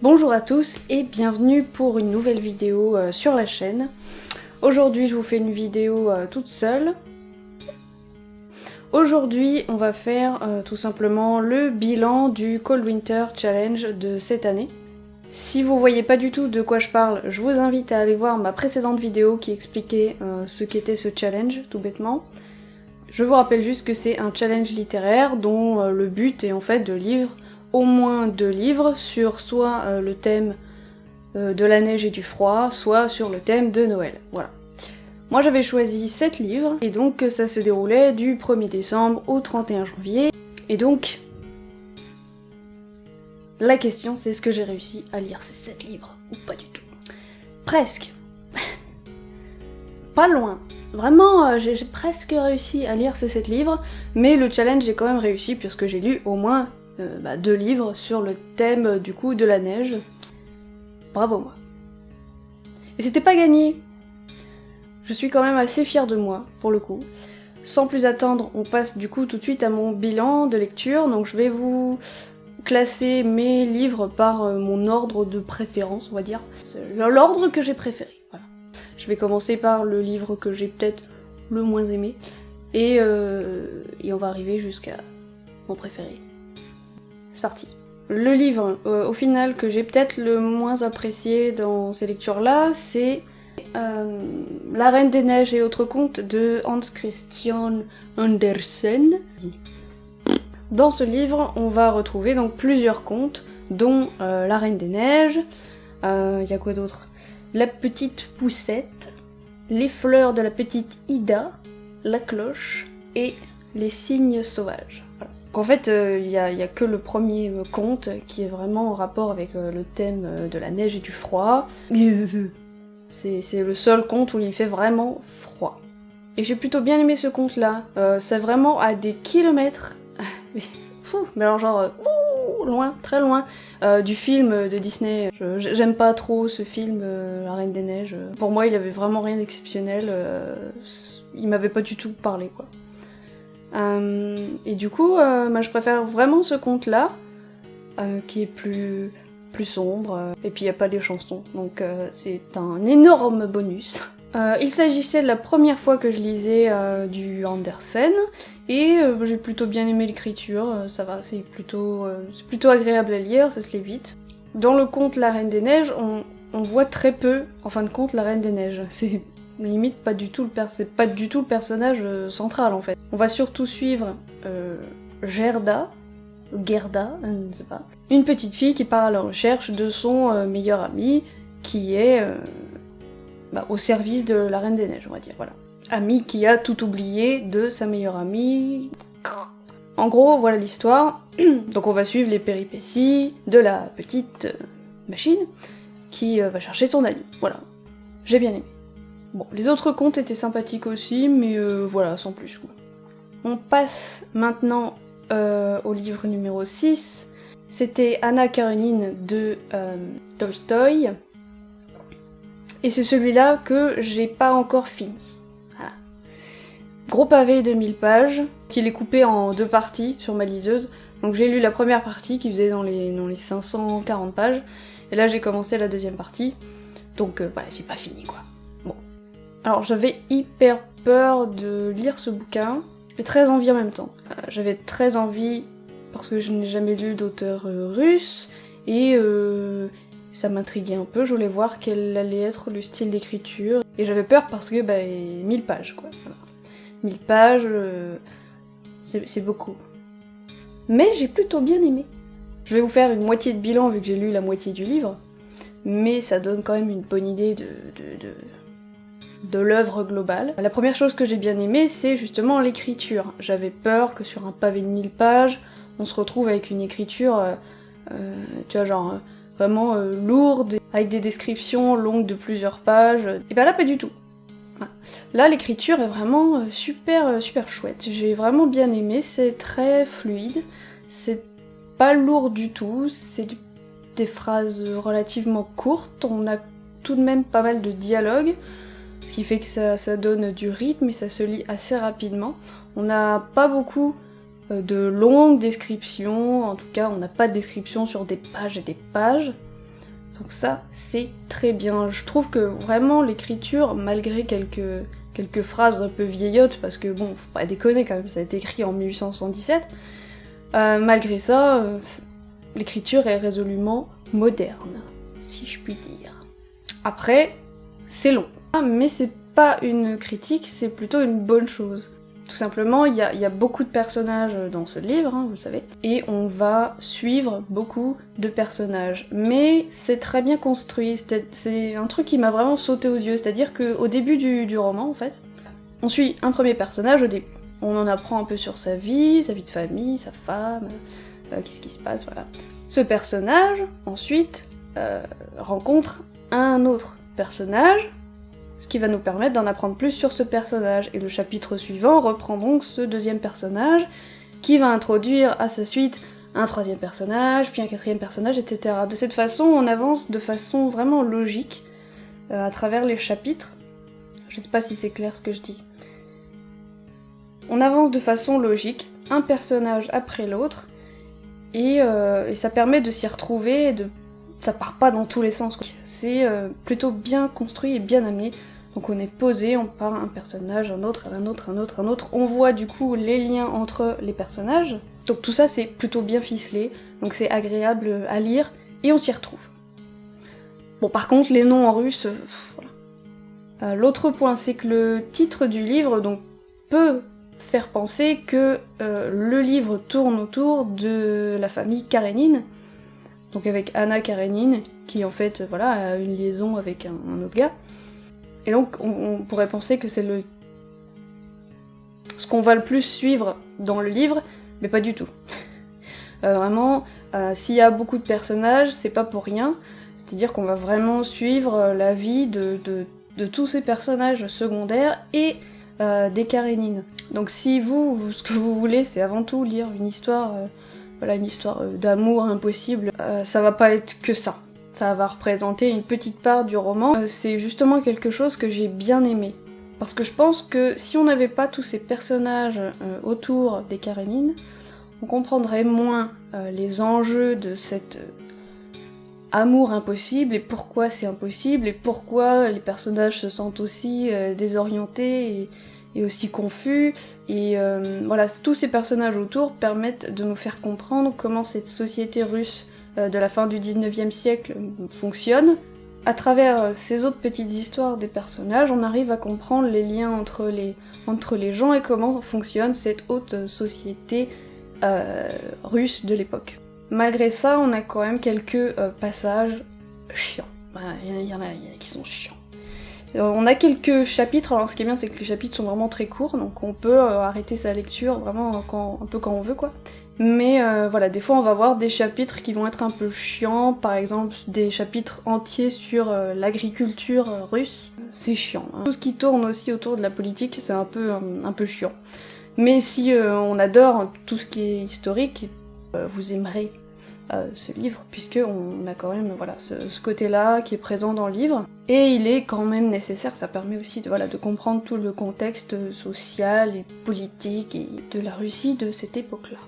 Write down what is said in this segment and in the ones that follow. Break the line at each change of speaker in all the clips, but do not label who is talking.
Bonjour à tous et bienvenue pour une nouvelle vidéo sur la chaîne. Aujourd'hui je vous fais une vidéo toute seule. Aujourd'hui on va faire tout simplement le bilan du Cold Winter Challenge de cette année. Si vous voyez pas du tout de quoi je parle, je vous invite à aller voir ma précédente vidéo qui expliquait ce qu'était ce challenge, tout bêtement. Je vous rappelle juste que c'est un challenge littéraire dont le but est en fait de lire au moins 2 livres sur soit le thème de la neige et du froid, soit sur le thème de Noël. Voilà. Moi j'avais choisi 7 livres, et donc ça se déroulait du 1er décembre au 31 janvier. Et donc, la question c'est est-ce que j'ai réussi à lire ces 7 livres, ou pas du tout. Presque. Pas loin. Vraiment, j'ai presque réussi à lire ces 7 livres, mais le challenge j'ai quand même réussi puisque j'ai lu au moins 2 livres sur le thème du coup de la neige. Bravo moi. Et c'était pas gagné. Je suis quand même assez fière de moi, pour le coup. Sans plus attendre, on passe du coup tout de suite à mon bilan de lecture, donc je vais vous classer mes livres par mon ordre de préférence, on va dire. L'ordre que j'ai préféré, voilà. Je vais commencer par le livre que j'ai peut-être le moins aimé, et on va arriver jusqu'à mon préféré. C'est parti. Le livre, au final, que j'ai peut-être le moins apprécié dans ces lectures-là, c'est La Reine des Neiges et autres contes de Hans Christian Andersen. Dans ce livre, on va retrouver donc plusieurs contes, dont La Reine des Neiges, y a quoi d'autre? La Petite Poussette, Les Fleurs de la Petite Ida, La Cloche et Les Cygnes Sauvages. Voilà. Donc en fait, il y a que le premier conte qui est vraiment en rapport avec le thème de la neige et du froid. C'est le seul conte où il fait vraiment froid. Et j'ai plutôt bien aimé ce conte-là. C'est vraiment à des kilomètres, mais alors genre loin, très loin, du film de Disney. J'aime pas trop ce film, La Reine des Neiges. Pour moi, il avait vraiment rien d'exceptionnel. Il m'avait pas du tout parlé, quoi. Et du coup, moi je préfère vraiment ce conte-là, qui est plus sombre, et puis il n'y a pas les chansons, donc c'est un énorme bonus. Il s'agissait de la première fois que je lisais du Andersen, et j'ai plutôt bien aimé l'écriture, ça va, c'est plutôt agréable à lire, ça se lit vite. Dans le conte La Reine des Neiges, on voit très peu, en fin de compte, La Reine des Neiges. C'est limite pas du tout c'est pas du tout le personnage central en fait. On va surtout suivre Gerda, je ne sais pas, une petite fille qui part à la recherche de son meilleur ami, qui est au service de la Reine des Neiges, on va dire, voilà. Ami qui a tout oublié de sa meilleure amie. En gros, voilà l'histoire. Donc on va suivre les péripéties de la petite machine qui va chercher son ami. Voilà. J'ai bien aimé. Bon, les autres contes étaient sympathiques aussi, mais voilà, sans plus, quoi. On passe maintenant au livre numéro 6. C'était Anna Karenine de Tolstoï. Et c'est celui-là que j'ai pas encore fini. Voilà. Gros pavé de 1000 pages, qu'il est coupé en 2 parties sur ma liseuse. Donc j'ai lu la première partie qui faisait dans les 540 pages, et là j'ai commencé la deuxième partie. Donc voilà, j'ai pas fini, quoi. Bon. Alors j'avais hyper peur de lire ce bouquin, et très envie en même temps. J'avais très envie parce que je n'ai jamais lu d'auteur russe, et ça m'intriguait un peu, je voulais voir quel allait être le style d'écriture, et j'avais peur parce que 1000 pages, quoi. Voilà. 1000 pages, c'est beaucoup. Mais j'ai plutôt bien aimé. Je vais vous faire une moitié de bilan vu que j'ai lu la moitié du livre, mais ça donne quand même une bonne idée de l'œuvre globale. La première chose que j'ai bien aimé, c'est justement l'écriture. J'avais peur que sur un pavé de 1000 pages, on se retrouve avec une écriture, tu vois, genre vraiment lourde, avec des descriptions longues de plusieurs pages. Et là, pas du tout. Voilà. Là, l'écriture est vraiment super chouette. J'ai vraiment bien aimé, c'est très fluide, c'est pas lourd du tout, c'est des phrases relativement courtes, on a tout de même pas mal de dialogue, ce qui fait que ça donne du rythme et ça se lit assez rapidement. On n'a pas beaucoup de longues descriptions, en tout cas on n'a pas de descriptions sur des pages et des pages. Donc ça, c'est très bien. Je trouve que vraiment l'écriture, malgré quelques phrases un peu vieillottes, parce que bon, faut pas déconner quand même, ça a été écrit en 1877, malgré ça, l'écriture est résolument moderne, si je puis dire. Après, c'est long, mais c'est pas une critique, c'est plutôt une bonne chose. Tout simplement, il y a beaucoup de personnages dans ce livre, hein, vous le savez, et on va suivre beaucoup de personnages. Mais c'est très bien construit, c'est un truc qui m'a vraiment sauté aux yeux, c'est-à-dire qu'au début du roman, en fait, on suit un premier personnage au début. On en apprend un peu sur sa vie de famille, sa femme, qu'est-ce qui se passe, voilà. Ce personnage, ensuite, rencontre un autre personnage, ce qui va nous permettre d'en apprendre plus sur ce personnage. Et le chapitre suivant reprend donc ce deuxième personnage, qui va introduire à sa suite un troisième personnage, puis un quatrième personnage, etc. De cette façon, on avance de façon vraiment logique, à travers les chapitres. Je sais pas si c'est clair ce que je dis. On avance de façon logique, un personnage après l'autre, et ça permet de s'y retrouver, ça part pas dans tous les sens. C'est plutôt bien construit et bien amené. Donc on est posé, on part un personnage, un autre, un autre, un autre, un autre. On voit du coup les liens entre les personnages. Donc tout ça c'est plutôt bien ficelé, donc c'est agréable à lire, et on s'y retrouve. Bon par contre les noms en russe, voilà. L'autre point c'est que le titre du livre donc peut faire penser que le livre tourne autour de la famille Karénine, donc avec Anna Karénine, qui en fait voilà, a une liaison avec un autre gars. Et donc on pourrait penser que c'est ce qu'on va le plus suivre dans le livre, mais pas du tout. Vraiment, s'il y a beaucoup de personnages, c'est pas pour rien, c'est-à-dire qu'on va vraiment suivre la vie de tous ces personnages secondaires et des Karénines. Donc si ce que vous voulez, c'est avant tout lire une histoire, voilà, une histoire d'amour impossible, ça va pas être que ça. Ça va représenter une petite part du roman. C'est justement quelque chose que j'ai bien aimé. Parce que je pense que si on n'avait pas tous ces personnages autour des Karénines, on comprendrait moins les enjeux de cet amour impossible, et pourquoi c'est impossible, et pourquoi les personnages se sentent aussi désorientés et aussi confus. Et voilà, tous ces personnages autour permettent de nous faire comprendre comment cette société russe de la fin du 19e siècle fonctionne. À travers ces autres petites histoires des personnages, on arrive à comprendre les liens entre les gens et comment fonctionne cette haute société russe de l'époque. Malgré ça, on a quand même quelques passages chiants. Il y en a qui sont chiants. On a quelques chapitres, alors ce qui est bien c'est que les chapitres sont vraiment très courts, donc on peut arrêter sa lecture vraiment un peu quand on veut quoi. Mais voilà, des fois on va voir des chapitres qui vont être un peu chiants, par exemple des chapitres entiers sur l'agriculture russe, c'est chiant. Hein. Tout ce qui tourne aussi autour de la politique, c'est un peu chiant. Mais si on adore tout ce qui est historique, vous aimerez ce livre, puisqu'on a quand même voilà, ce côté-là qui est présent dans le livre, et il est quand même nécessaire, ça permet aussi de comprendre tout le contexte social et politique et de la Russie de cette époque-là.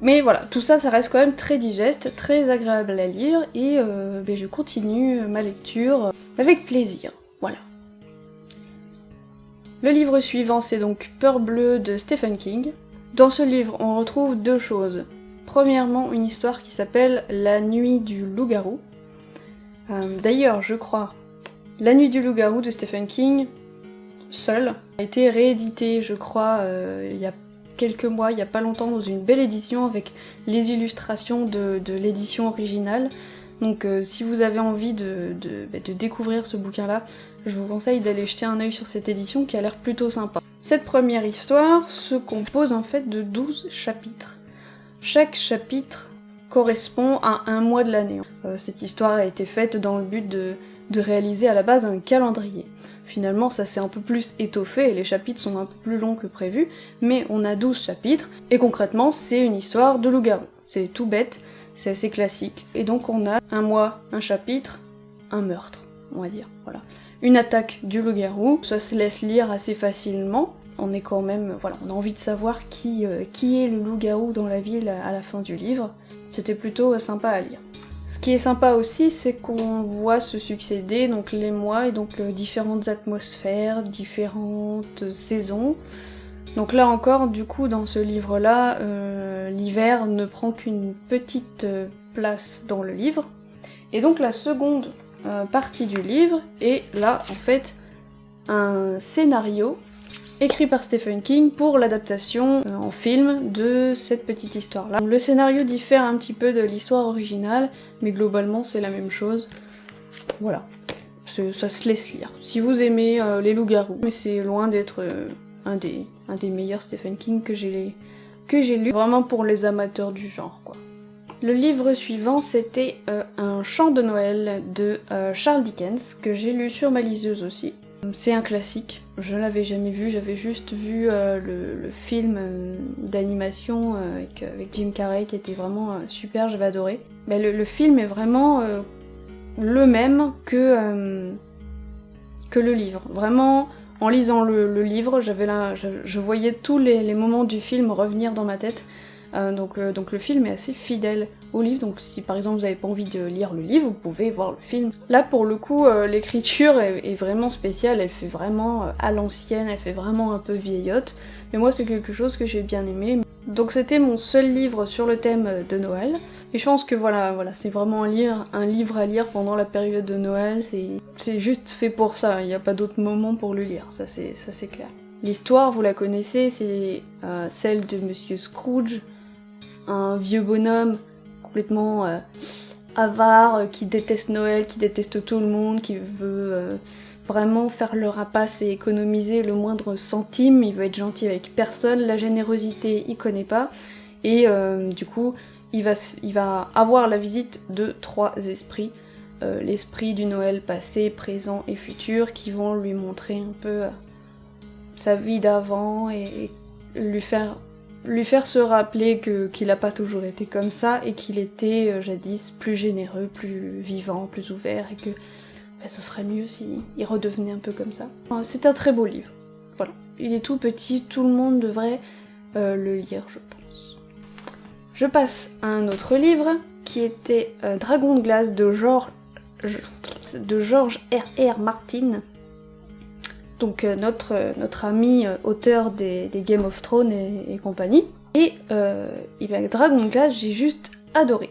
Mais voilà, tout ça, ça reste quand même très digeste, très agréable à lire, et je continue ma lecture avec plaisir, voilà. Le livre suivant, c'est donc Peur bleue de Stephen King. Dans ce livre, on retrouve deux choses. Premièrement, une histoire qui s'appelle La nuit du loup-garou. D'ailleurs, je crois, La nuit du loup-garou de Stephen King, seul, a été réédité, je crois, il y a quelques mois, il y a pas longtemps, dans une belle édition avec les illustrations de l'édition originale. Donc si vous avez envie de découvrir ce bouquin-là, je vous conseille d'aller jeter un œil sur cette édition qui a l'air plutôt sympa. Cette première histoire se compose en fait de 12 chapitres. Chaque chapitre correspond à un mois de l'année. Cette histoire a été faite dans le but de réaliser à la base un calendrier. Finalement, ça s'est un peu plus étoffé et les chapitres sont un peu plus longs que prévu, mais on a 12 chapitres, et concrètement, c'est une histoire de loup-garou. C'est tout bête, c'est assez classique. Et donc on a un mois, un chapitre, un meurtre, on va dire, voilà. Une attaque du loup-garou, ça se laisse lire assez facilement, on est quand même, voilà, on a envie de savoir qui est le loup-garou dans la ville à la fin du livre. C'était plutôt sympa à lire. Ce qui est sympa aussi, c'est qu'on voit se succéder donc les mois et donc différentes atmosphères, différentes saisons. Donc là encore, du coup, dans ce livre-là, l'hiver ne prend qu'une petite place dans le livre. Et donc la seconde partie du livre est là, en fait, un scénario écrit par Stephen King pour l'adaptation en film de cette petite histoire-là. Le scénario diffère un petit peu de l'histoire originale, mais globalement c'est la même chose. Voilà, ça se laisse lire. Si vous aimez les loups-garous, mais c'est loin d'être un des meilleurs Stephen King que j'ai lu, vraiment pour les amateurs du genre, quoi. Le livre suivant, c'était Un chant de Noël de Charles Dickens, que j'ai lu sur ma liseuse aussi. C'est un classique, je l'avais jamais vu, j'avais juste vu le film d'animation avec Jim Carrey qui était vraiment super, j'avais adoré. Mais le film est vraiment le même que le livre. Vraiment, en lisant le livre, je voyais tous les moments du film revenir dans ma tête. Donc le film est assez fidèle au livre, donc si par exemple vous n'avez pas envie de lire le livre, vous pouvez voir le film. Là pour le coup, l'écriture est vraiment spéciale, elle fait vraiment à l'ancienne, elle fait vraiment un peu vieillotte, mais moi c'est quelque chose que j'ai bien aimé. Donc c'était mon seul livre sur le thème de Noël, et je pense que voilà, c'est vraiment un livre à lire pendant la période de Noël, c'est juste fait pour ça, il n'y a pas d'autre moment pour le lire, ça c'est clair. L'histoire, vous la connaissez, c'est celle de Monsieur Scrooge, un vieux bonhomme complètement avare, qui déteste Noël, qui déteste tout le monde, qui veut vraiment faire le rapace et économiser le moindre centime, il veut être gentil avec personne, la générosité il connaît pas, et du coup il va avoir la visite de 3 esprits, l'esprit du Noël passé, présent et futur, qui vont lui montrer un peu sa vie d'avant et lui faire se rappeler qu'il n'a pas toujours été comme ça et qu'il était jadis plus généreux, plus vivant, plus ouvert et que ce serait mieux s'il redevenait un peu comme ça. C'est un très beau livre, voilà. Il est tout petit, tout le monde devrait le lire, je pense. Je passe à un autre livre qui était Dragon de glace de George R.R. Martin. Donc notre ami auteur des Game of Thrones et compagnie. Et Dragon de glace, j'ai juste adoré.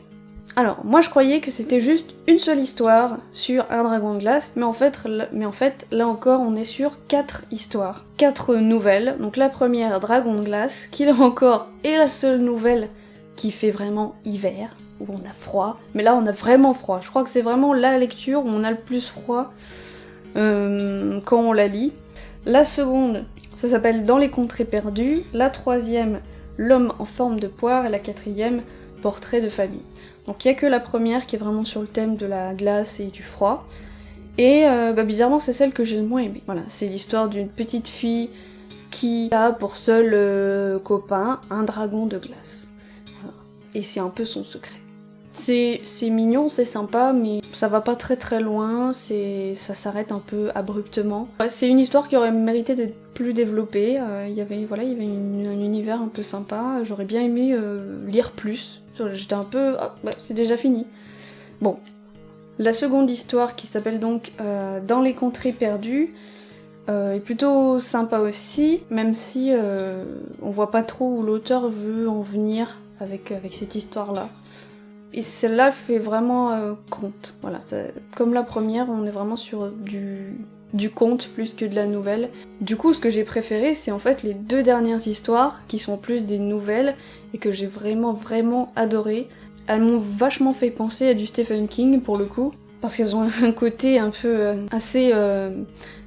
Alors, moi je croyais que c'était juste une seule histoire sur un dragon de glace, mais en fait, là encore, on est sur 4 histoires. 4 nouvelles. Donc la première, Dragon de glace, qui là encore est la seule nouvelle qui fait vraiment hiver, où on a froid. Mais là, on a vraiment froid. Je crois que c'est vraiment la lecture où on a le plus froid. Quand on la lit. La seconde, ça s'appelle Dans les contrées perdues. La troisième, L'homme en forme de poire. Et la quatrième, Portrait de famille. Donc il n'y a que la première qui est vraiment sur le thème de la glace et du froid. Et bizarrement, c'est celle que j'ai le moins aimée. Voilà, c'est l'histoire d'une petite fille qui a pour seul copain un dragon de glace. Voilà. Et c'est un peu son secret. C'est mignon, c'est sympa, mais ça va pas très très loin, ça s'arrête un peu abruptement. C'est une histoire qui aurait mérité d'être plus développée, il y avait un univers un peu sympa, j'aurais bien aimé lire plus. J'étais un peu... c'est déjà fini. Bon. La seconde histoire, qui s'appelle donc Dans les contrées perdues, est plutôt sympa aussi, même si on voit pas trop où l'auteur veut en venir avec cette histoire-là. Et celle-là fait vraiment conte. Voilà, comme la première, on est vraiment sur du conte plus que de la nouvelle. Du coup, ce que j'ai préféré, c'est en fait les 2 dernières histoires, qui sont plus des nouvelles, et que j'ai vraiment, vraiment adoré. Elles m'ont vachement fait penser à du Stephen King, pour le coup, parce qu'elles ont un côté un peu assez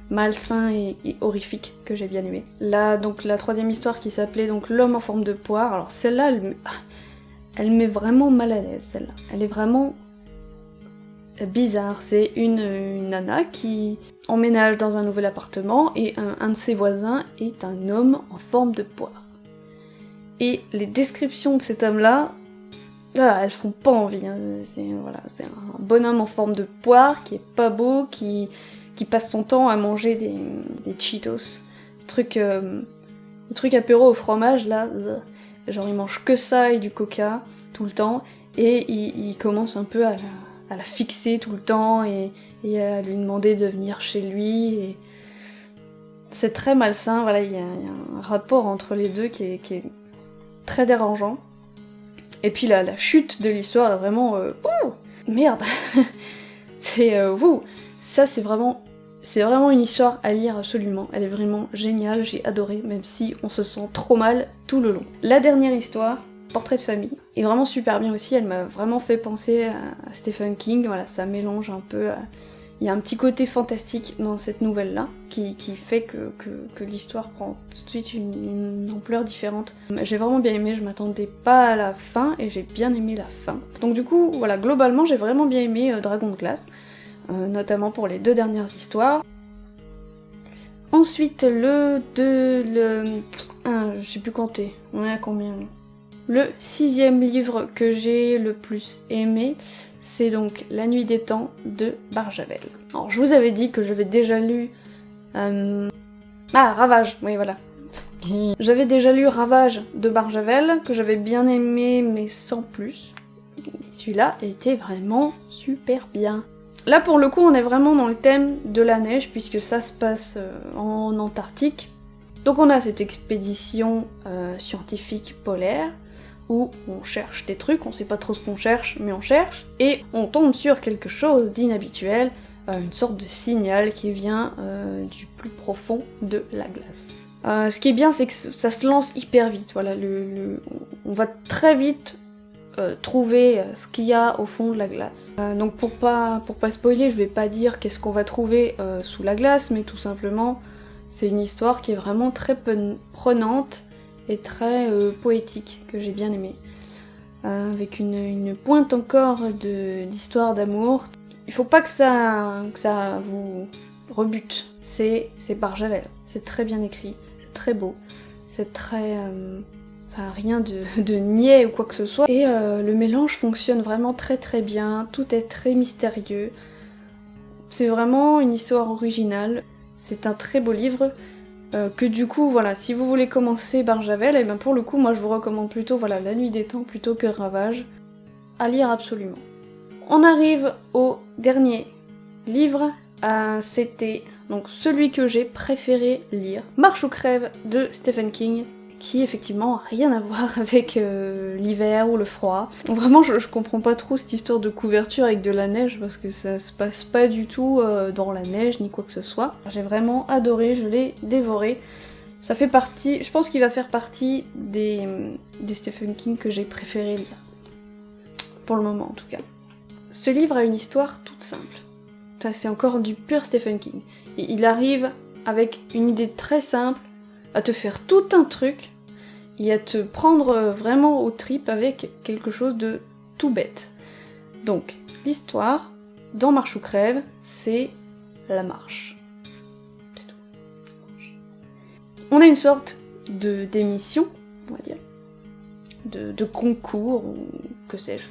malsain et horrifique, que j'ai bien aimé. Là, donc, la troisième histoire qui s'appelait donc L'homme en forme de poire, alors celle-là, elle met vraiment mal à l'aise, celle-là. Elle est vraiment bizarre. C'est une nana qui emménage dans un nouvel appartement et un de ses voisins est un homme en forme de poire. Et les descriptions de cet homme-là, elles font pas envie. Hein. C'est un bonhomme en forme de poire qui est pas beau, qui passe son temps à manger des Cheetos. Des trucs apéro au fromage, là... Genre il mange que ça et du coca tout le temps, et il commence un peu à la fixer tout le temps et à lui demander de venir chez lui. Et c'est très malsain, voilà, il y a un rapport entre les deux qui est très dérangeant. Et puis la chute de l'histoire est vraiment... merde. C'est... ça c'est vraiment une histoire à lire absolument. Elle est vraiment géniale, j'ai adoré, même si on se sent trop mal tout le long. La dernière histoire, Portrait de famille, est vraiment super bien aussi, elle m'a vraiment fait penser à Stephen King, voilà, ça mélange un peu... Il y a un petit côté fantastique dans cette nouvelle-là, qui fait que l'histoire prend tout de suite une ampleur différente. J'ai vraiment bien aimé, je m'attendais pas à la fin, et j'ai bien aimé la fin. Donc du coup, voilà, globalement, j'ai vraiment bien aimé Dragon de glace, notamment pour les 2 dernières histoires. Ensuite, je sais plus compter, on est à combien là ? Le 6e livre que j'ai le plus aimé, c'est donc La Nuit des Temps de Barjavel. Alors je vous avais dit que j'avais déjà lu... Ravage, oui voilà. J'avais déjà lu Ravage de Barjavel, que j'avais bien aimé mais sans plus. Celui-là était vraiment super bien. Là pour le coup on est vraiment dans le thème de la neige, puisque ça se passe en Antarctique. Donc on a cette expédition scientifique polaire, où on cherche des trucs, on sait pas trop ce qu'on cherche, mais on cherche, et on tombe sur quelque chose d'inhabituel, une sorte de signal qui vient du plus profond de la glace. Ce qui est bien, c'est que ça se lance hyper vite, voilà, on va très vite trouver ce qu'il y a au fond de la glace. Donc pour pas spoiler, je vais pas dire qu'est-ce qu'on va trouver sous la glace, mais tout simplement, c'est une histoire qui est vraiment très prenante, et très poétique, que j'ai bien aimé. Avec une pointe encore d'histoire d'amour. Il faut pas que ça vous rebute. C'est Barjavel. C'est très bien écrit, c'est très beau, c'est très... ça a rien de niais ou quoi que ce soit. Et le mélange fonctionne vraiment très très bien, tout est très mystérieux. C'est vraiment une histoire originale, c'est un très beau livre. Que du coup, voilà, si vous voulez commencer Barjavel, et ben pour le coup, moi je vous recommande plutôt, voilà, La Nuit des Temps plutôt que Ravage. À lire absolument. On arrive au dernier livre, c'était donc celui que j'ai préféré lire, Marche ou crève de Stephen King, qui effectivement a rien à voir avec l'hiver ou le froid. Vraiment, je comprends pas trop cette histoire de couverture avec de la neige, parce que ça se passe pas du tout dans la neige, ni quoi que ce soit. J'ai vraiment adoré, je l'ai dévoré. Ça fait partie, je pense qu'il va faire partie des Stephen King que j'ai préféré lire. Pour le moment, en tout cas. Ce livre a une histoire toute simple. Ça, c'est encore du pur Stephen King. Il arrive avec une idée très simple, à te faire tout un truc, et à te prendre vraiment aux tripes avec quelque chose de tout bête. Donc, l'histoire, dans Marche ou crève, c'est la marche. C'est tout. On a une sorte d'émission, on va dire, de concours, ou que sais-je.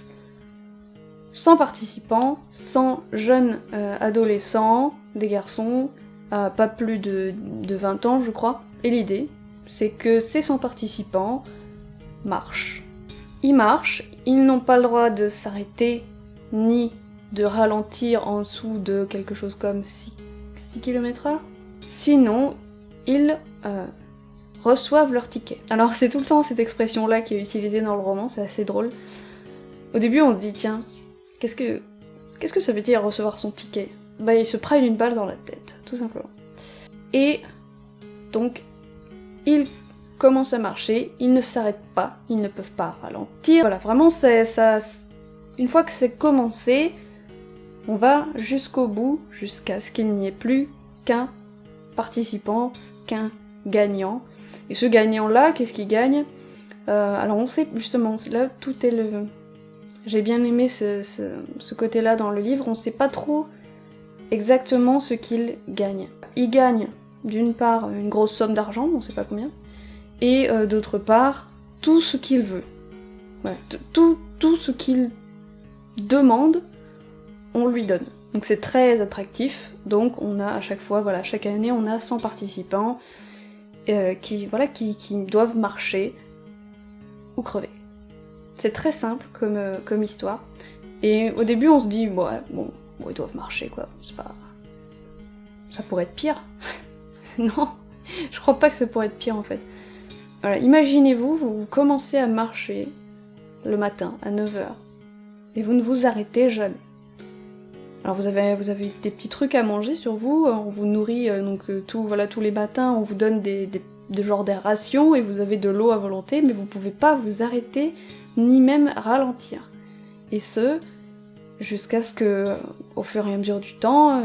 100 participants, 100 jeunes adolescents, des garçons, pas plus de 20 ans je crois. Et l'idée, c'est que ces 100 participants marchent. Ils marchent, ils n'ont pas le droit de s'arrêter, ni de ralentir en dessous de quelque chose comme 6 km/h. Sinon, ils reçoivent leur ticket. Alors c'est tout le temps cette expression-là qui est utilisée dans le roman, c'est assez drôle. Au début on se dit, tiens, qu'est-ce que ça veut dire recevoir son ticket ? Bah il se prennent une balle dans la tête, tout simplement. Et donc, ils commencent à marcher, ils ne s'arrêtent pas, ils ne peuvent pas ralentir. Voilà, vraiment, ça, une fois que c'est commencé, on va jusqu'au bout, jusqu'à ce qu'il n'y ait plus qu'un participant, qu'un gagnant. Et ce gagnant-là, qu'est-ce qu'il gagne ? Alors on sait, justement, là, tout est le... J'ai bien aimé ce côté-là dans le livre, on sait pas trop exactement ce qu'il gagne. Il gagne, d'une part, une grosse somme d'argent, on sait pas combien, et d'autre part, tout ce qu'il veut. Voilà, tout ce qu'il demande, on lui donne. Donc c'est très attractif, donc on a à chaque fois, voilà, chaque année, on a 100 participants qui doivent marcher ou crever. C'est très simple comme histoire. Et au début on se dit, ouais, bon, ils doivent marcher quoi, c'est pas... Ça pourrait être pire. Non, je crois pas que ça pourrait être pire en fait. Voilà, imaginez-vous, vous commencez à marcher le matin à 9h et vous ne vous arrêtez jamais. Alors vous avez des petits trucs à manger sur vous, on vous nourrit tous les matins, on vous donne des rations et vous avez de l'eau à volonté, mais vous pouvez pas vous arrêter ni même ralentir. Et ce, jusqu'à ce que, au fur et à mesure du temps,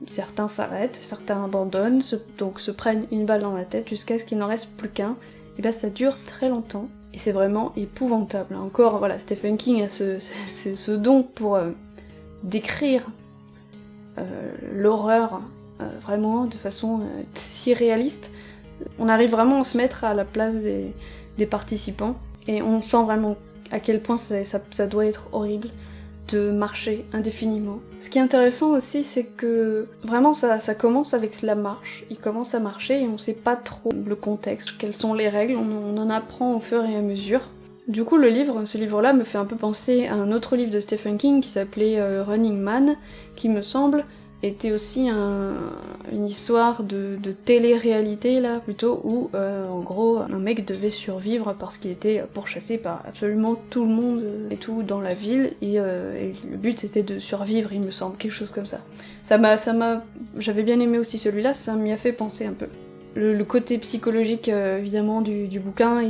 certains s'arrêtent, certains abandonnent, se prennent une balle dans la tête jusqu'à ce qu'il n'en reste plus qu'un. Et ben ça dure très longtemps, et c'est vraiment épouvantable. Encore, voilà, Stephen King a ce don pour décrire l'horreur vraiment de façon si réaliste. On arrive vraiment à se mettre à la place des participants, et on sent vraiment à quel point ça doit être horrible de marcher indéfiniment. Ce qui est intéressant aussi, c'est que vraiment ça commence avec la marche. Il commence à marcher et on sait pas trop le contexte, quelles sont les règles, on en apprend au fur et à mesure. Du coup, ce livre-là me fait un peu penser à un autre livre de Stephen King qui s'appelait Running Man, qui me semble était aussi une histoire de télé-réalité là plutôt, où en gros un mec devait survivre parce qu'il était pourchassé par absolument tout le monde et tout dans la ville, et le but c'était de survivre, il me semble, quelque chose comme ça. J'avais bien aimé aussi celui-là, ça m'y a fait penser un peu. Le côté psychologique évidemment du bouquin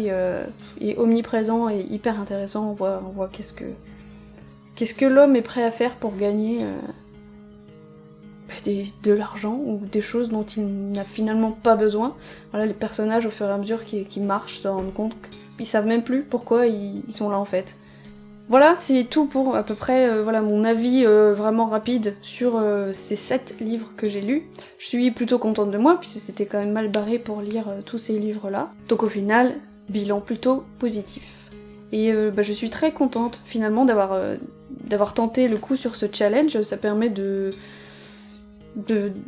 est omniprésent et hyper intéressant. On voit qu'est-ce que l'homme est prêt à faire pour gagner de l'argent ou des choses dont il n'a finalement pas besoin. Voilà, les personnages au fur et à mesure qui marchent se rendent compte qu'ils savent même plus pourquoi ils sont là en fait. Voilà, c'est tout pour à peu près mon avis vraiment rapide sur ces 7 livres que j'ai lus. Je suis plutôt contente de moi, puisque c'était quand même mal barré pour lire tous ces livres-là. Donc au final, bilan plutôt positif. Et je suis très contente finalement d'avoir tenté le coup sur ce challenge. Ça permet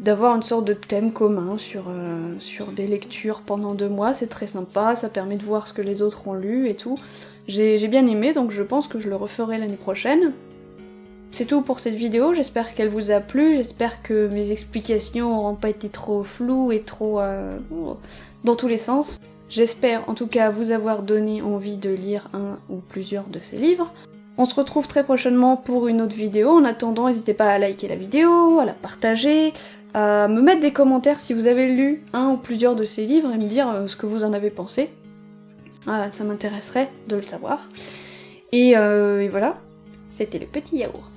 d'avoir une sorte de thème commun sur des lectures pendant 2 mois, c'est très sympa, ça permet de voir ce que les autres ont lu et tout. J'ai bien aimé, donc je pense que je le referai l'année prochaine. C'est tout pour cette vidéo, j'espère qu'elle vous a plu, j'espère que mes explications n'auront pas été trop floues et trop dans tous les sens. J'espère en tout cas vous avoir donné envie de lire un ou plusieurs de ces livres. On se retrouve très prochainement pour une autre vidéo. En attendant, n'hésitez pas à liker la vidéo, à la partager, à me mettre des commentaires si vous avez lu un ou plusieurs de ces livres et me dire ce que vous en avez pensé. Ça m'intéresserait de le savoir. Et voilà, c'était le petit yaourt.